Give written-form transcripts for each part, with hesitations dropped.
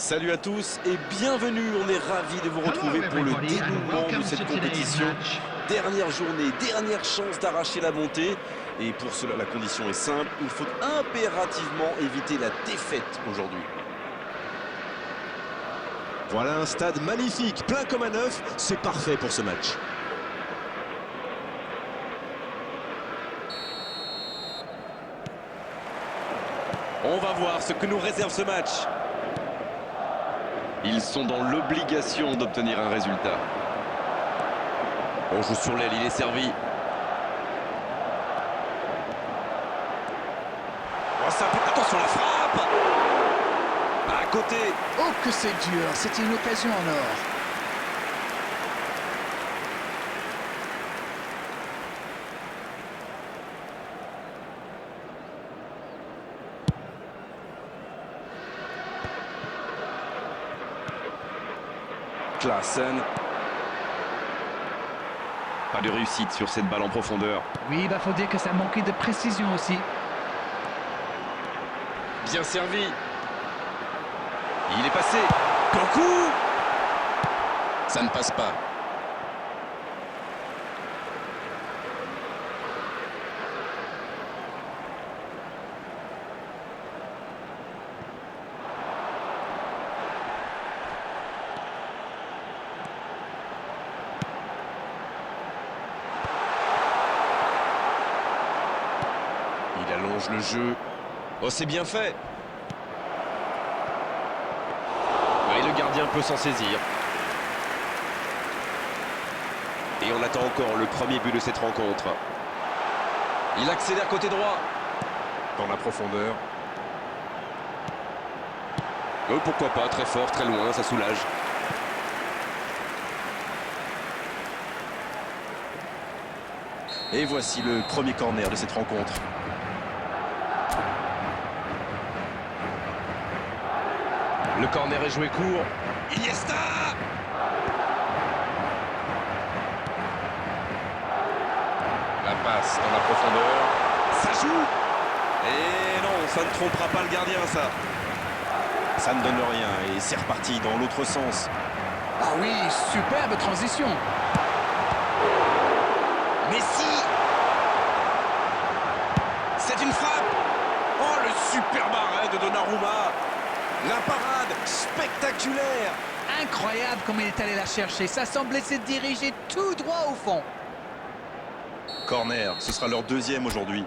Salut à tous et bienvenue, on est ravis de vous retrouver pour le dénouement de cette compétition. Dernière journée, dernière chance d'arracher la montée. Et pour cela, la condition est simple, il faut impérativement éviter la défaite aujourd'hui. Voilà un stade magnifique, plein comme un œuf, c'est parfait pour ce match. On va voir ce que nous réserve ce match. Ils sont dans l'obligation d'obtenir un résultat. On joue sur l'aile, il est servi. Oh, ça peut... Attention la frappe. À côté. Oh que c'est dur, c'était une occasion en or. Klaassen. Pas de réussite sur cette balle en profondeur. Oui, faut dire que ça manquait de précision aussi. Bien servi. Il est passé. Kankou. Ça ne passe pas. Il allonge le jeu. Oh, c'est bien fait. Et le gardien peut s'en saisir. Et on attend encore le premier but de cette rencontre. Il accélère côté droit. Dans la profondeur. Oh, pourquoi pas, très fort, très loin, ça soulage. Et voici le premier corner de cette rencontre. Le corner est joué court. Iniesta! La passe dans la profondeur. Ça joue! Et non, ça ne trompera pas le gardien, ça. Ça ne donne rien et c'est reparti dans l'autre sens. Ah oui, superbe transition. Messi! C'est une frappe! Oh, le superbe arrêt de Donnarumma! La parade spectaculaire! Incroyable comme il est allé la chercher. Ça semblait se diriger tout droit au fond. Corner, ce sera leur deuxième aujourd'hui.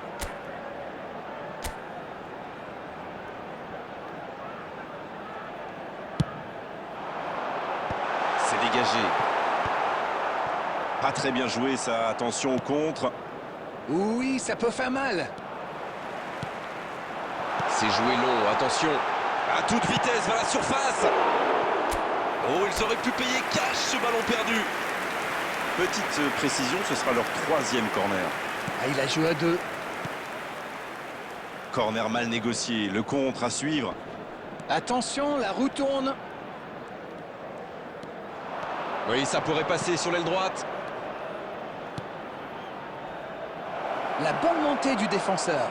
C'est dégagé. Pas très bien joué ça, attention au contre. Oui, ça peut faire mal. C'est joué long, attention. À toute vitesse vers la surface. Oh, ils auraient pu payer cash ce ballon perdu. Petite précision, ce sera leur troisième corner. Ah, il a joué à deux. Corner mal négocié, le contre à suivre. Attention, la roue tourne. Oui, ça pourrait passer sur l'aile droite. La bonne montée du défenseur.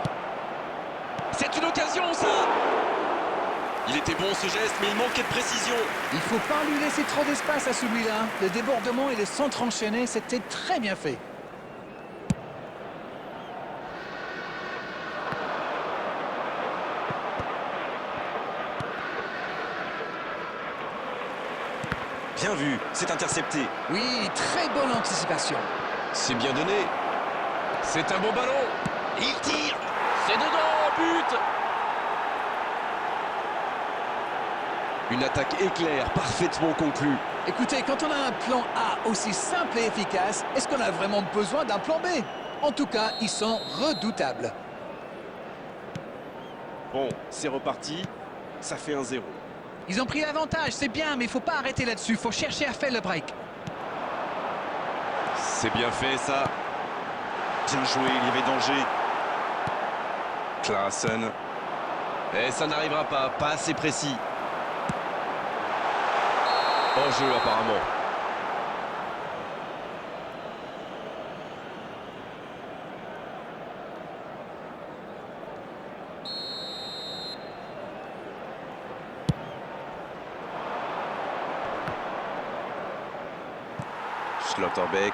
C'est une occasion, ça! Il était bon ce geste, mais il manquait de précision. Il faut pas lui laisser trop d'espace à celui-là. Le débordement et le centre enchaîné, c'était très bien fait. Bien vu, c'est intercepté. Oui, très bonne anticipation. C'est bien donné. C'est un bon ballon. Il tire. C'est dedans, but! Une attaque éclair, parfaitement conclue. Écoutez, quand on a un plan A aussi simple et efficace, est-ce qu'on a vraiment besoin d'un plan B? En tout cas, ils sont redoutables. Bon, c'est reparti. Ça fait 1-0. Ils ont pris l'avantage, c'est bien, mais il faut pas arrêter là-dessus. Il faut chercher à faire le break. C'est bien fait, ça. Bien joué, il y avait danger. Klaassen. Et ça n'arrivera pas assez précis. En jeu, apparemment. Schlotterbeck.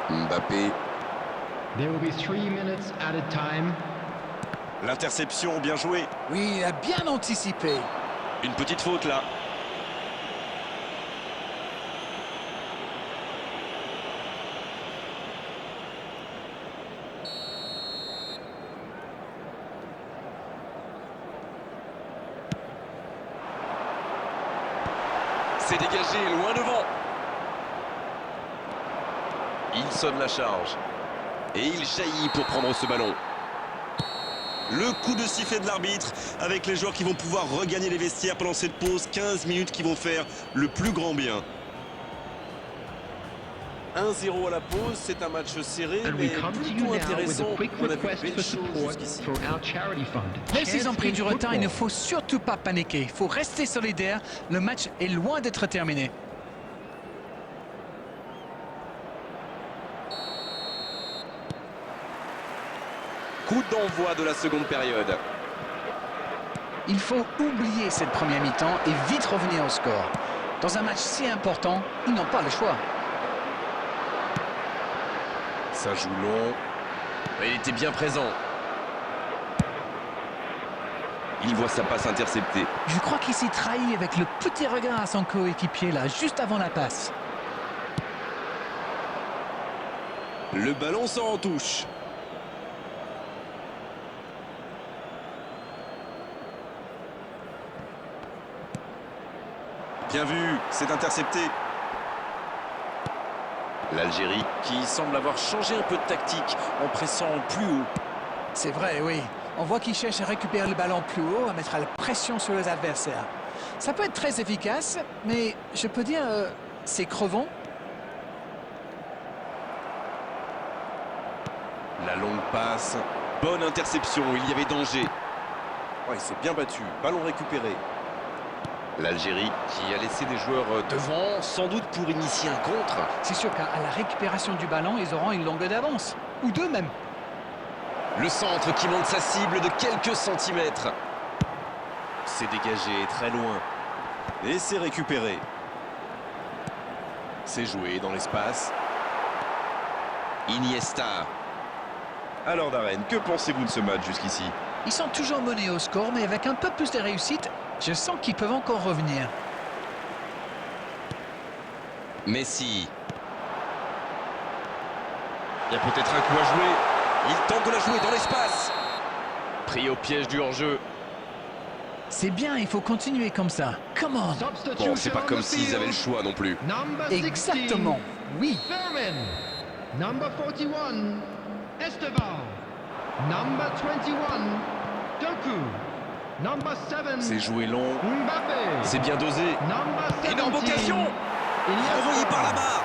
Mbappé. There will be 3 minutes added time. L'interception, bien joué. Oui, il a bien anticipé. Une petite faute là. C'est dégagé, loin devant. Il sonne la charge. Et il jaillit pour prendre ce ballon. Le coup de sifflet de l'arbitre avec les joueurs qui vont pouvoir regagner les vestiaires pendant cette pause. 15 minutes qui vont faire le plus grand bien. 1-0 à la pause, c'est un match serré, And mais we come to you plutôt now with intéressant. a quick On a vu de request belles for choses support jusqu'ici. for our charity fund. Même s'ils ont pris du Champions retard, il ne Football. faut surtout pas paniquer. Il faut rester solidaire. Le match est loin d'être terminé. Coup d'envoi de la seconde période. Il faut oublier cette première mi-temps et vite revenir au score. Dans un match si important, ils n'ont pas le choix. Ça joue long. Il était bien présent. Il voit sa passe interceptée. Je crois qu'il s'y trahit avec le petit regard à son coéquipier là, juste avant la passe. Le ballon sort en touche. Bien vu, c'est intercepté. L'Algérie qui semble avoir changé un peu de tactique en pressant plus haut. C'est vrai, oui. On voit qu'ils cherchent à récupérer le ballon plus haut, à mettre la pression sur les adversaires. Ça peut être très efficace, mais je peux dire, c'est crevant. La longue passe. Bonne interception, il y avait danger. Ouais, il s'est bien battu. Ballon récupéré. L'Algérie qui a laissé des joueurs devant, sans doute pour initier un contre. C'est sûr qu'à la récupération du ballon, ils auront une longue d'avance. Ou deux même. Le centre qui monte sa cible de quelques centimètres. C'est dégagé, très loin. Et c'est récupéré. C'est joué dans l'espace. Iniesta. Alors Darren, que pensez-vous de ce match jusqu'ici? Ils sont toujours menés au score, mais avec un peu plus de réussite, je sens qu'ils peuvent encore revenir. Messi. Il y a peut-être un coup à jouer. Il tente de la jouer dans l'espace. Pris au piège du hors-jeu. C'est bien, il faut continuer comme ça. Come on. Bon, c'est pas comme s'ils avaient le choix non plus. Number 16, Exactement, oui. Thurman. Number 41, Esteban. Number 21, Doku. Number 7, C'est joué long. Mbappé. C'est bien dosé. Number 17, Énorme occasion. Iniesta. Envoyé par la barre.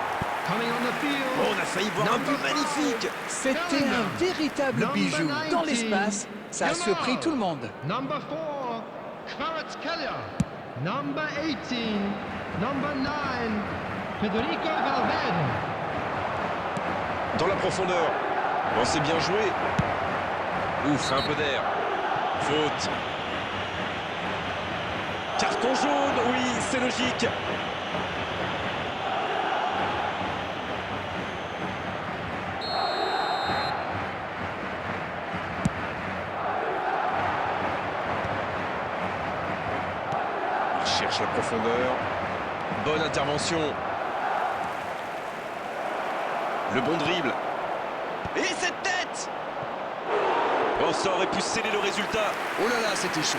Coming on the field. Oh, on a failli voir un Number but magnifique. C'était un véritable bijou. Dans l'espace, ça a surpris tout le monde. Number 4, Kvaratskhelia. Number 18, number 9, Federico Valverde. Dans la profondeur. Bon, c'est bien joué. Ouf, un peu d'air. Faute. Carton jaune, oui, c'est logique. Il cherche la profondeur. Bonne intervention. Le bon dribble. Et cette tête! Oh, ça aurait pu sceller le résultat. Oh là là, c'était chaud.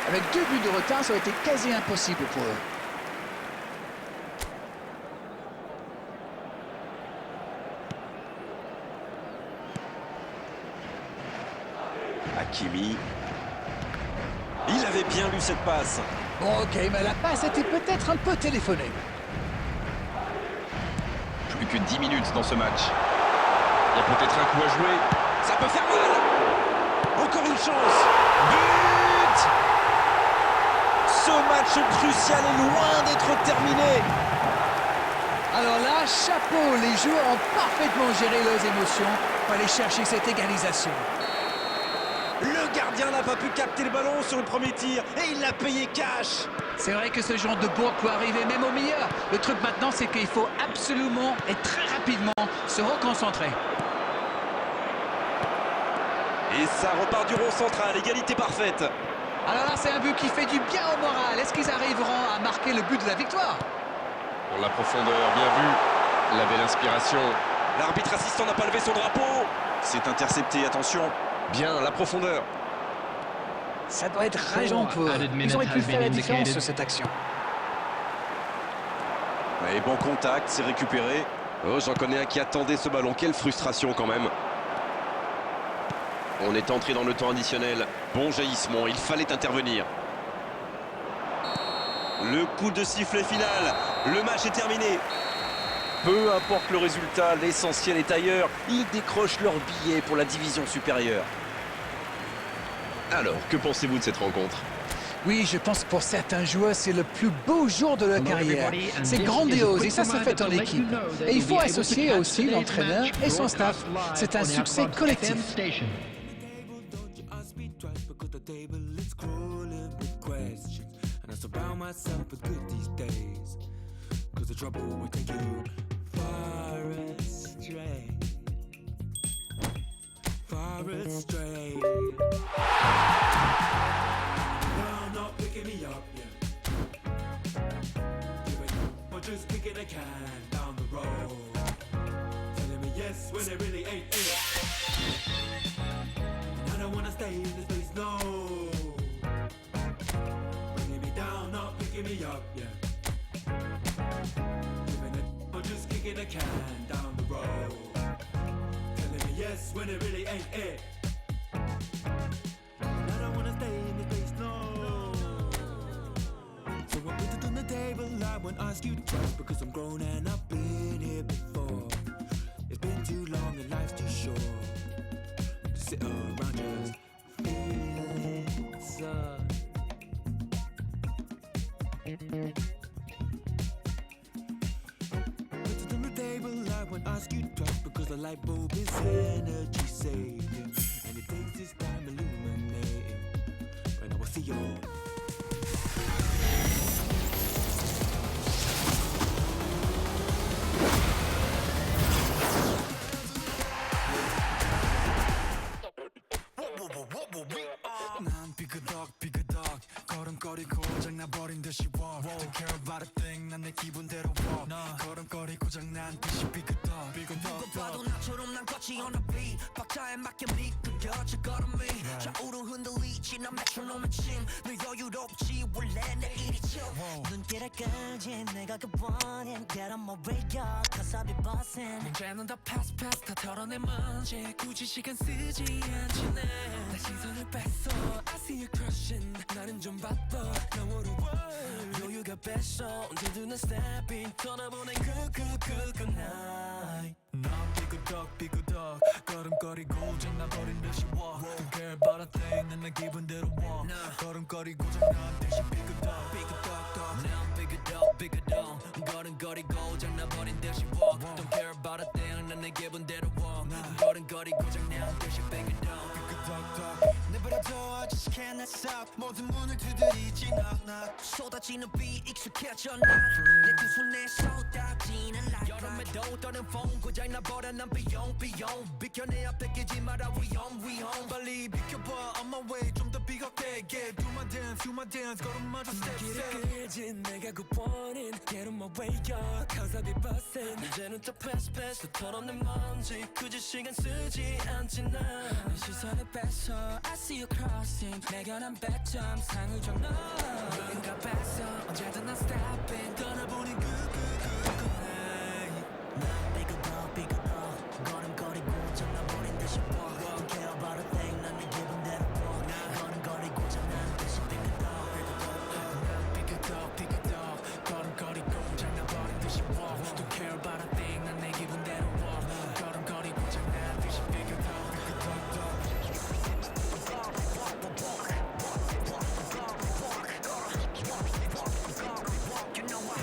Avec 2 buts de retard, ça aurait été quasi impossible pour eux. Hakimi. Il avait bien lu cette passe. Bon, ok, mais la passe était peut-être un peu téléphonée. Plus que 10 minutes dans ce match. Il y a peut-être un coup à jouer. Ça peut faire mal. Encore une chance. But! Ce match crucial est loin d'être terminé. Alors là, chapeau, les joueurs ont parfaitement géré leurs émotions pour aller chercher cette égalisation. Le gardien n'a pas pu capter le ballon sur le premier tir et il l'a payé cash. C'est vrai que ce genre de bourde peut arriver même au meilleur. Le truc maintenant, c'est qu'il faut absolument et très rapidement se reconcentrer. Et ça repart du rond central, égalité parfaite. Alors là, c'est un but qui fait du bien au moral. Est-ce qu'ils arriveront à marquer le but de la victoire? Pour la profondeur, bien vu. La belle inspiration. L'arbitre assistant n'a pas levé son drapeau. C'est intercepté, attention. Bien, la profondeur. Ça doit être rageant pour eux. Ils auraient pu faire la différence sur cette action. Et bon contact, c'est récupéré. Oh, j'en connais un qui attendait ce ballon. Quelle frustration quand même. On est entré dans le temps additionnel. Bon jaillissement, il fallait intervenir. Le coup de sifflet final. Le match est terminé. Peu importe le résultat, l'essentiel est ailleurs. Ils décrochent leur billet pour la division supérieure. Alors, que pensez-vous de cette rencontre? Oui, je pense que pour certains joueurs, c'est le plus beau jour de leur carrière. C'est grandiose et ça se fait en équipe. Et il faut associer aussi l'entraîneur et son staff. C'est un succès collectif. Just kicking a can down the road, telling me yes when it really ain't it. I don't wanna stay in this place, no. Bringing me down, not picking me up, yeah. Giving it, or just kicking a can down the road, telling me yes when it really ain't it. I don't wanna stay in this place, no. So I put it on the table, I won't ask you twice because I'm grown and I've been here before. It's been too long and life's too short to sit around just feeling sad. Put it on the table, I won't ask you twice because the light bulb is energy saving and it takes this time illuminating when I will see you. 난 삐그덕 걸음걸이고 고장나버린 듯이 walk Don't care about a thing 난 내 기분대로 walk 걸음걸이 고장난 듯이 삐그덕 누가 봐도 나처럼 난 걷지 on a beat 박자에 맞게 미끄러져 걸음이 좌우로 흔들리지 난 메트로놈의 침늘 여유롭지 원래 내 일이죠 눈길을 끌지 내가 그 원인 Get on my radar cause I be bossing 문제는 다 pass 다 털어내 먼지 굳이 시간 쓰지 않지 내 시선을 뺐어 I see you crushing 나는 좀 바빠 너무로 여유가 뺐어 언제든 난 stepping 떠나보낸 good night 난 삐그덕 걸음걸이고 고장나버린 듯이 walk Don't care about a thing 난 내 기분대로 walk 걸음걸이 고장난 듯이 삐그덕 난 삐그덕 걸음걸이고 고장나버린 듯이 walk Don't care about a thing 난 내 기분대로 walk 걸음걸이 고장난 듯이 삐그덕 내버려둬 아저씨 can't stop 모든 문을 두드리지 knock 쏟아지는 비 익숙해져 난내 두 손에 쏟아지는 light 여름에도 떠는 폰 고장나버려 난 비용 비켜내야 뺏기지 마라 위험 빨리 비켜봐 on my way 좀 더 비겁되게 Do my dance 걸음마저 step 길을 끌지 내가 그 원인 Get on my way up cause I be bustin' 이제는 또 pass 또 털어낸 먼지 굳이 시간 쓰지 않지 난내 시선을 뺐어 I see you crossing 내가 난 100점 상을 줘 너 여유가 뺐어 언제든 난 stopping 떠나보니 good night 난 삐그덕 걸음걸이고 장나버린 듯이 walk Don't care about a thing 난 내 기분대로 walk 걸음걸이고 장난 듯이 삐그덕 난 삐그덕 걸음걸이고 장나버린 듯이 walk Don't care about a thing 난 내 기분대로 walk 걸음걸이고 장난 듯이 삐그덕 You know what?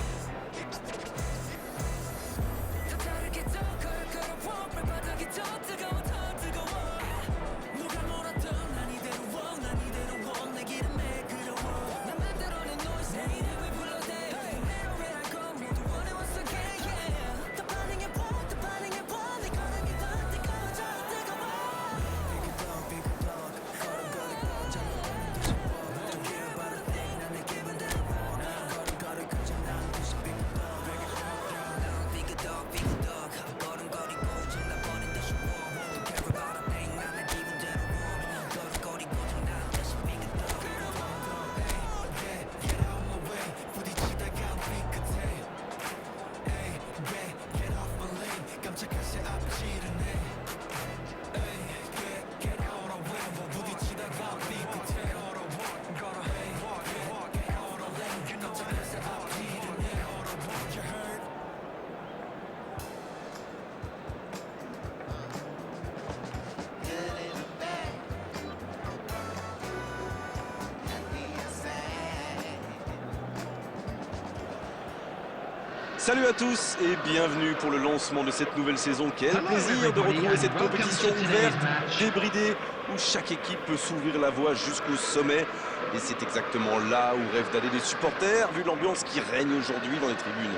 Salut à tous et bienvenue pour le lancement de cette nouvelle saison. Quel plaisir de retrouver cette compétition ouverte, débridée, où chaque équipe peut s'ouvrir la voie jusqu'au sommet. Et c'est exactement là où rêvent d'aller les supporters, vu l'ambiance qui règne aujourd'hui dans les tribunes.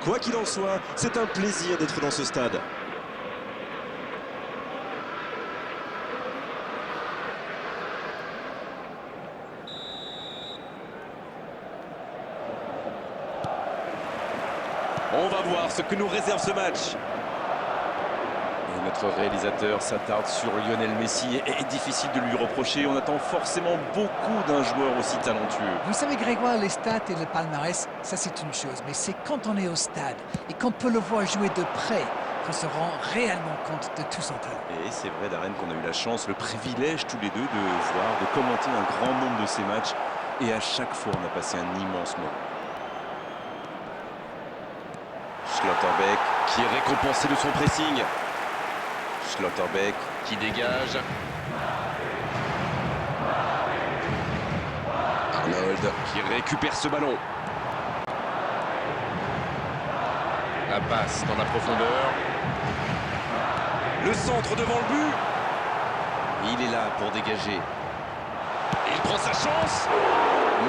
Quoi qu'il en soit, c'est un plaisir d'être dans ce stade. On va voir ce que nous réserve ce match. Et notre réalisateur s'attarde sur Lionel Messi et est difficile de lui reprocher. On attend forcément beaucoup d'un joueur aussi talentueux. Vous savez, Grégoire, les stats et le palmarès, ça c'est une chose. Mais c'est quand on est au stade et qu'on peut le voir jouer de près qu'on se rend réellement compte de tout son talent. Et c'est vrai, Darren, qu'on a eu la chance, le privilège tous les deux de voir, de commenter un grand nombre de ces matchs. Et à chaque fois, on a passé un immense moment. Schlotterbeck qui est récompensé de son pressing. Schlotterbeck qui dégage. Arnold qui récupère ce ballon. La passe dans la profondeur. Le centre devant le but. Il est là pour dégager. Il prend sa chance.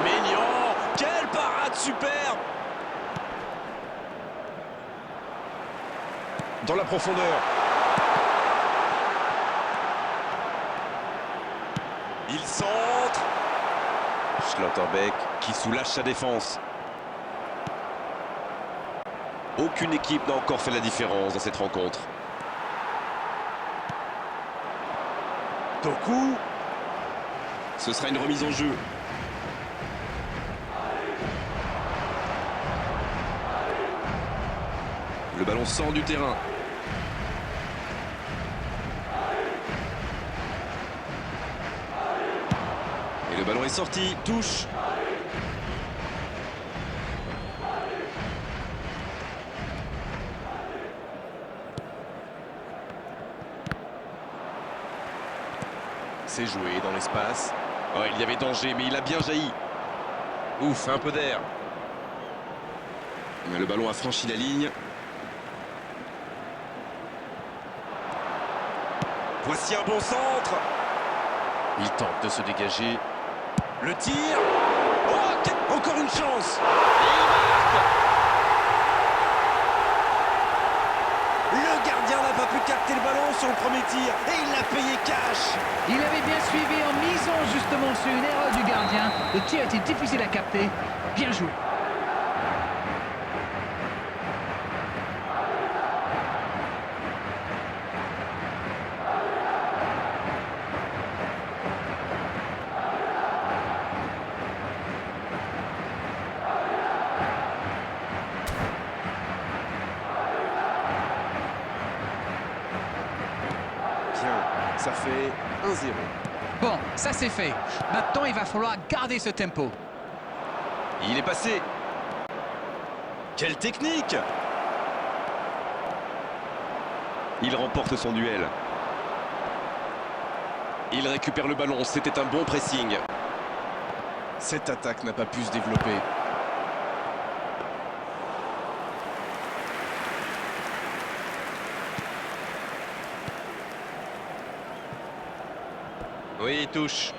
Maignan, quelle parade superbe. Dans la profondeur. Il centre. Schlotterbeck qui soulage sa défense. Aucune équipe n'a encore fait la différence dans cette rencontre. Doku. Ce sera une remise en jeu. Le ballon sort du terrain. Et le ballon est sorti. Touche. C'est joué dans l'espace. Oh, il y avait danger, mais il a bien jailli. Ouf, un peu d'air. Mais le ballon a franchi la ligne. Voici un bon centre. Il tente de se dégager. Le tir. Oh, encore une chance. Et il marque. Le gardien n'a pas pu capter le ballon sur le premier tir. Et il l'a payé cash. Il avait bien suivi en misant justement sur une erreur du gardien. Le tir était difficile à capter. Bien joué. Ça fait 1-0. Bon, ça c'est fait. Maintenant, il va falloir garder ce tempo. Il est passé. Quelle technique! Il remporte son duel. Il récupère le ballon. C'était un bon pressing. Cette attaque n'a pas pu se développer. Oui, il touche.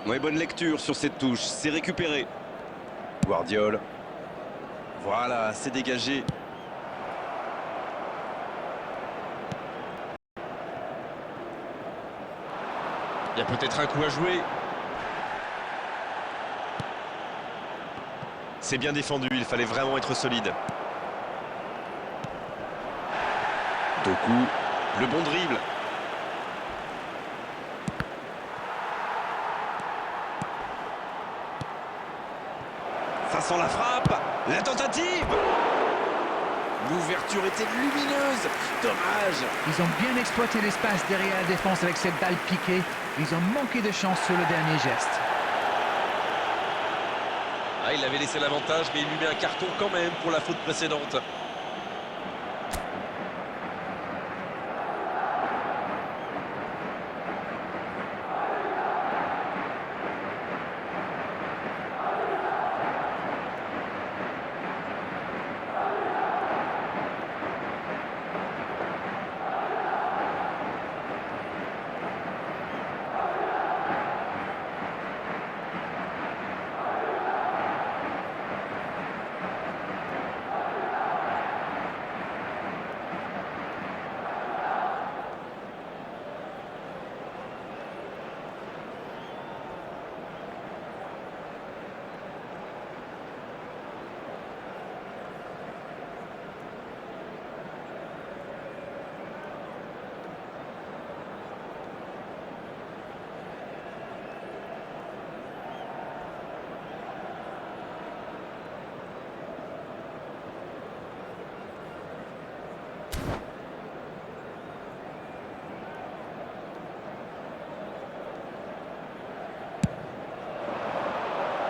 Oui, bonne lecture sur cette touche. C'est récupéré. Guardiol. Voilà, c'est dégagé. Il y a peut-être un coup à jouer. C'est bien défendu. Il fallait vraiment être solide. Doku, le bon dribble. Ça sent la frappe. La tentative. L'ouverture était lumineuse. Dommage. Ils ont bien exploité l'espace derrière la défense avec cette balle piquée. Ils ont manqué de chance sur le dernier geste. Ah, il avait laissé l'avantage, mais il lui met un carton quand même pour la faute précédente.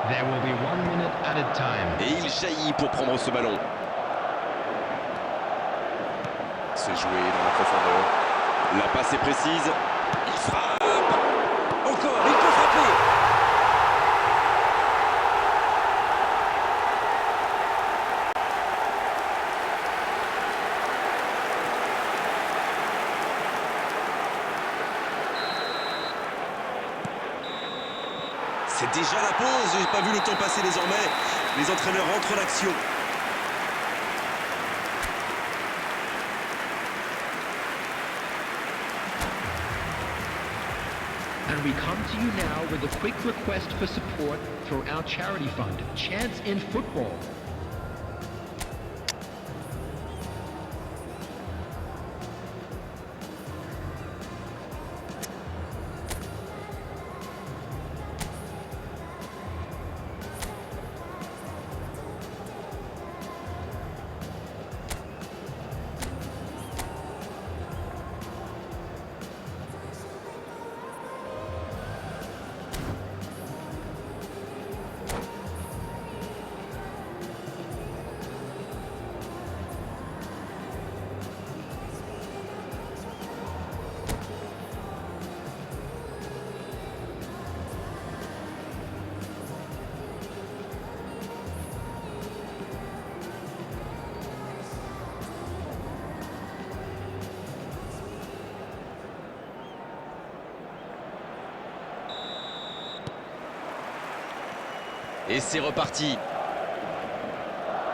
There will be 1 minute added time. Et il jaillit pour prendre ce ballon. C'est joué dans la profondeur. La passe est précise. Il frappe. Encore, il peut frapper. C'est déjà la pause, j'ai pas vu le temps passer désormais. Les entraîneurs rentrent en action. And we come to you now with a quick request for support through our charity fund, Chance in Football. Et c'est reparti.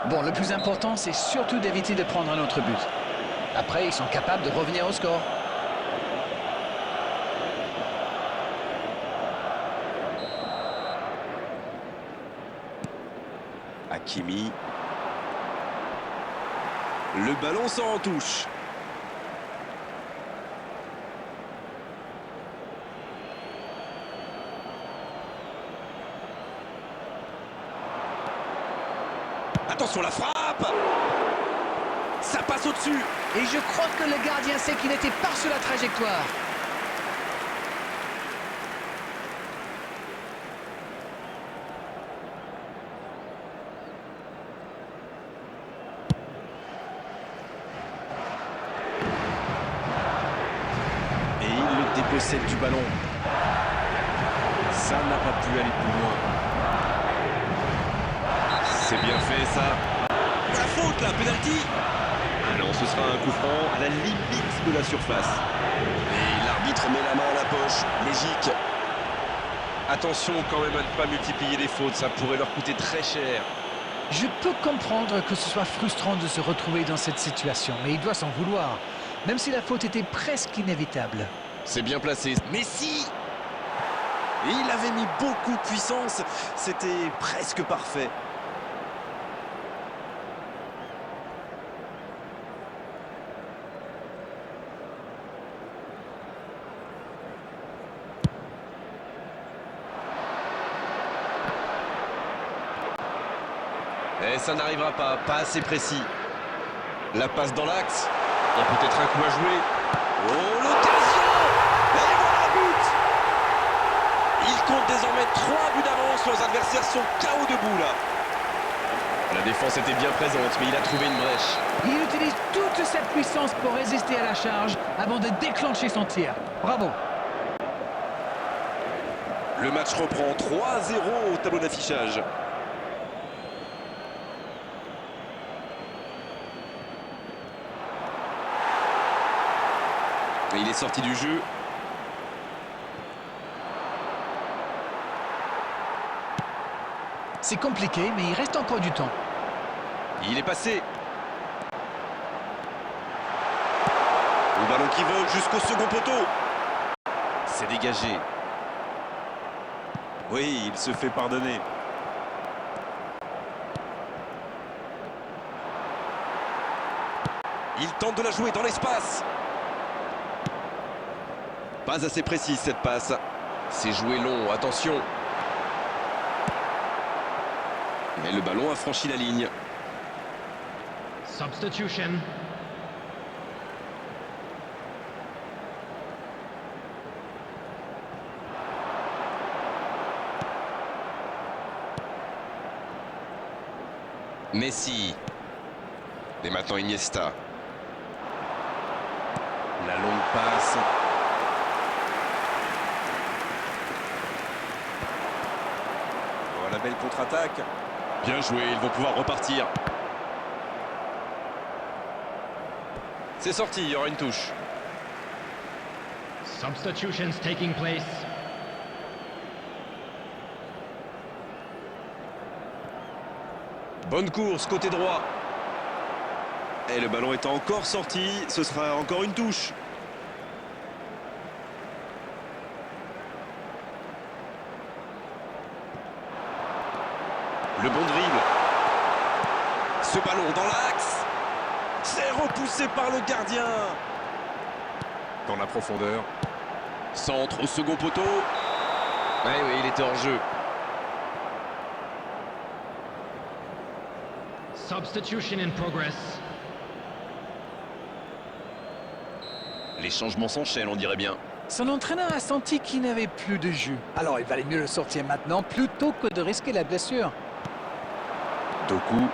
Bon, le plus important, c'est surtout d'éviter de prendre un autre but. Après, ils sont capables de revenir au score. Hakimi. Le ballon sort en touche. Attention la frappe. Ça passe au-dessus. Et je crois que le gardien sait qu'il était pas sur la trajectoire. Et il le dépossède du ballon. Ça n'a pas pu aller plus loin. C'est bien fait ça. La faute là, penalty. Ah non, ce sera un coup franc à la limite de la surface. Et l'arbitre met la main à la poche, logique. Attention quand même à ne pas multiplier les fautes, ça pourrait leur coûter très cher. Je peux comprendre que ce soit frustrant de se retrouver dans cette situation, mais il doit s'en vouloir, même si la faute était presque inévitable. C'est bien placé. Messi. Et il avait mis beaucoup de puissance. C'était presque parfait. Et ça n'arrivera pas, pas assez précis. La passe dans l'axe. Il y a peut-être un coup à jouer. Oh, l'occasion! Et voilà, but! Il compte désormais 3 buts d'avance. Leurs adversaires sont KO debout là. La défense était bien présente, mais il a trouvé une brèche. Il utilise toute cette puissance pour résister à la charge avant de déclencher son tir. Bravo! Le match reprend 3-0 au tableau d'affichage. Et il est sorti du jeu. C'est compliqué, mais il reste encore du temps. Il est passé. Le ballon qui vole jusqu'au second poteau. C'est dégagé. Oui, il se fait pardonner. Il tente de la jouer dans l'espace. Pas assez précise cette passe. C'est joué long, attention. Mais le ballon a franchi la ligne. Substitution. Messi. Et maintenant Iniesta. La longue passe. Oh, la belle contre-attaque. Bien joué, ils vont pouvoir repartir. C'est sorti, il y aura une touche. Substitutions taking place. Bonne course, côté droit. Et le ballon est encore sorti, ce sera encore une touche. Le bon dribble. Ce ballon dans l'axe. C'est repoussé par le gardien. Dans la profondeur. Centre au second poteau. Oui, il était hors jeu. Substitution in progress. Les changements s'enchaînent, on dirait bien. Son entraîneur a senti qu'il n'avait plus de jus. Alors il valait mieux le sortir maintenant plutôt que de risquer la blessure. Doku.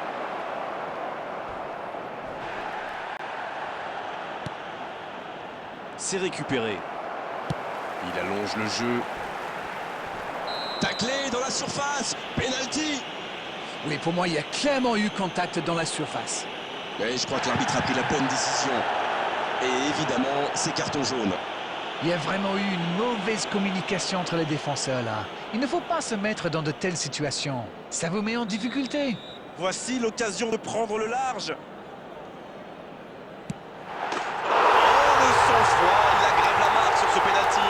C'est récupéré. Il allonge le jeu. Taclé dans la surface. Penalty. Oui, pour moi, il y a clairement eu contact dans la surface. Et je crois que l'arbitre a pris la bonne décision. Et évidemment, c'est carton jaune. Il y a vraiment eu une mauvaise communication entre les défenseurs là. Il ne faut pas se mettre dans de telles situations. Ça vous met en difficulté. Voici l'occasion de prendre le large. Oh, le sang-froid, il aggrave la marque sur ce penalty.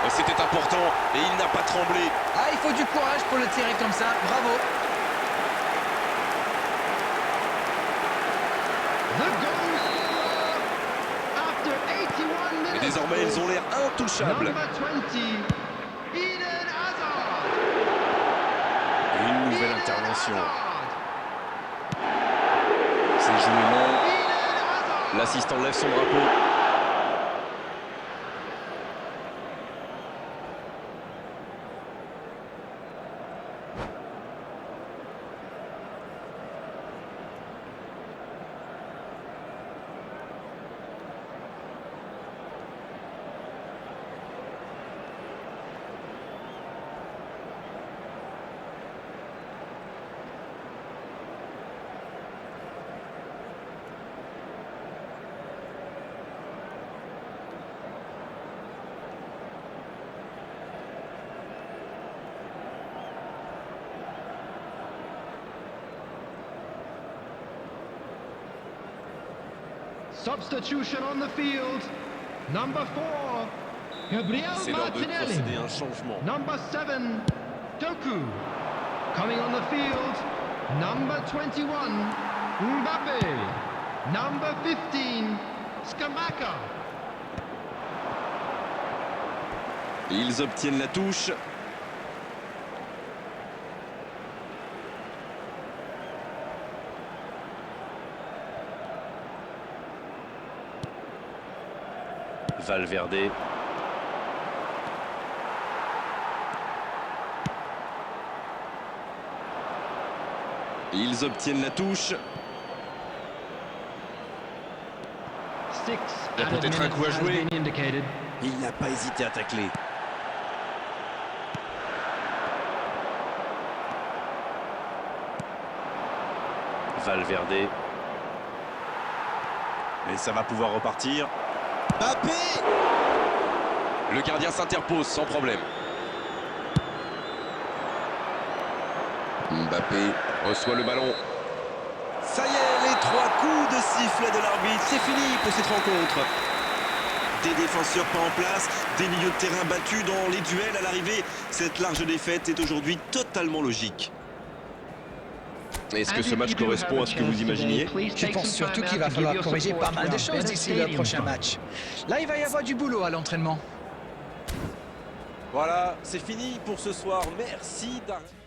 C'était important et il n'a pas tremblé. Ah, il faut du courage pour le tirer comme ça. Bravo. The goal scorer after 81 minutes. Et désormais, ils ont l'air intouchables. Number 20, Eden Hazard. Et une nouvelle intervention. C'est joué long. Eden Hazard. L'assistant lève son drapeau. Substitution on the field. Number 4, Gabriel C'est l'heure de Martinelli. procéder à un changement. Number 7, Doku. Coming on the field, number 21, Mbappe. Number 15, Skamaka. Ils obtiennent la touche. Valverde. Ils obtiennent la touche. Six Il y a added peut-être un minutes coup à has jouer. been indicated. Il n'a pas hésité à tacler. Valverde. Et ça va pouvoir repartir. Mbappé. Le gardien s'interpose sans problème. Mbappé reçoit le ballon. Ça y est, les 3 coups de sifflet de l'arbitre. C'est fini pour cette rencontre. Des défenseurs pas en place, des milieux de terrain battus dans les duels à l'arrivée. Cette large défaite est aujourd'hui totalement logique. Est-ce que ce match correspond à ce que vous imaginiez? Je pense surtout qu'il va falloir corriger pas mal de choses d'ici le prochain match. Là, il va y avoir du boulot à l'entraînement. Voilà, c'est fini pour ce soir. Merci d'arrêter.